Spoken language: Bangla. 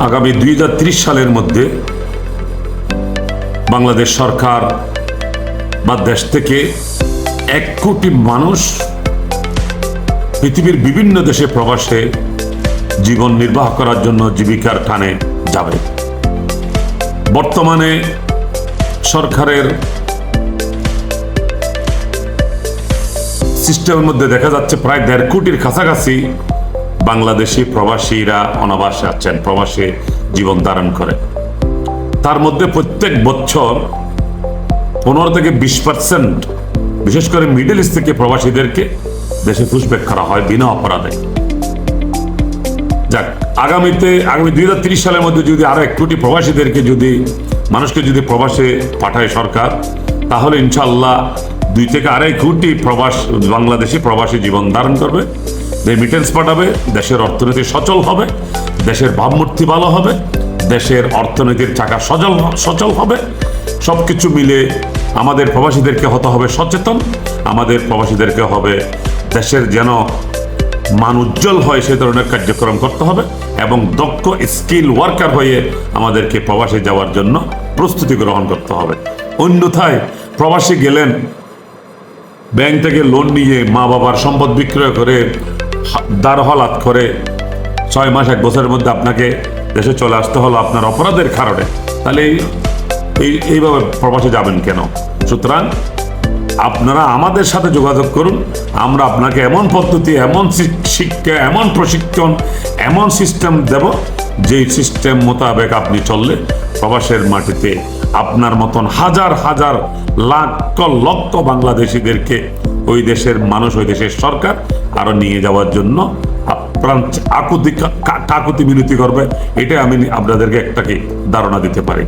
আগামী 2030 সালের মধ্যে বাংলাদেশ সরকার বা দেশ থেকে 1 কোটি মানুষ পৃথিবীর বিভিন্ন দেশে প্রবাসে জীবন নির্বাহ করার জন্য জীবিকার টানে যাবে। বর্তমানে সরকারের সিস্টেমের মধ্যে দেখা যাচ্ছে প্রায় 1.5 কোটির কাছাকাছি বাংলাদেশি প্রবাসীরা অনাবাসে আছেন, প্রবাসে জীবন ধারণ করে। তার মধ্যে প্রত্যেক বছর 15 থেকে 20%, বিশেষ করে মিডল ইস্ট থেকে প্রবাসীদেরকে দেশে পুশব্যাক করা হয় বিনা অপরাধে। যাক, আগামী 2030 সালের মধ্যে যদি আরো 1 কোটি প্রবাসীদেরকে মানুষকে যদি প্রবাসে পাঠায় সরকার, তাহলে ইনশাআল্লাহ 2 থেকে 2.5 কোটি বাংলাদেশি প্রবাসী জীবন ধারণ করবে, রেমিটেন্স পাঠাবে, দেশের অর্থনীতি সচল হবে, দেশের ভাবমূর্তি ভালো হবে, দেশের অর্থনীতির চাকা সচল হবে। সবকিছু মিলে আমাদের প্রবাসীদেরকে হতে হবে সচেতন, আমাদের প্রবাসীদেরকে হবে দেশের যেন মান উজ্জ্বল হয় সে ধরনের কার্যক্রম করতে হবে, এবং দক্ষ স্কিল ওয়ার্কার হয়ে আমাদেরকে প্রবাসে যাওয়ার জন্য প্রস্তুতি গ্রহণ করতে হবে। অন্যথায় প্রবাসী গেলেন, ব্যাংক থেকে লোন নিয়ে মা বাবার সম্পদ বিক্রয় করে দারহালাত করে 6 মাস 1 বছরের মধ্যে আপনাকে দেশে চলে আসতে হলো আপনার অপরাধের কারণে, তাহলে এইভাবে প্রবাসে যাবেন কেন? সুতরাং আপনারা আমাদের সাথে যোগাযোগ করুন, আমরা আপনাকে এমন পদ্ধতি, এমন শিক্ষা, এমন প্রশিক্ষণ, এমন সিস্টেম দেব, যেই সিস্টেম মোতাবেক আপনি চললে প্রবাসের মাটিতে আপনার মতন হাজার হাজার লাখ লক্ষ বাংলাদেশিদেরকে ওই দেশের মানুষ, ওই দেশের সরকার আরো নিয়ে যাওয়ার জন্য কাকুতি মিনতি করবে। এটা আমি আপনাদেরকে একটা ধারণা দিতে পারি।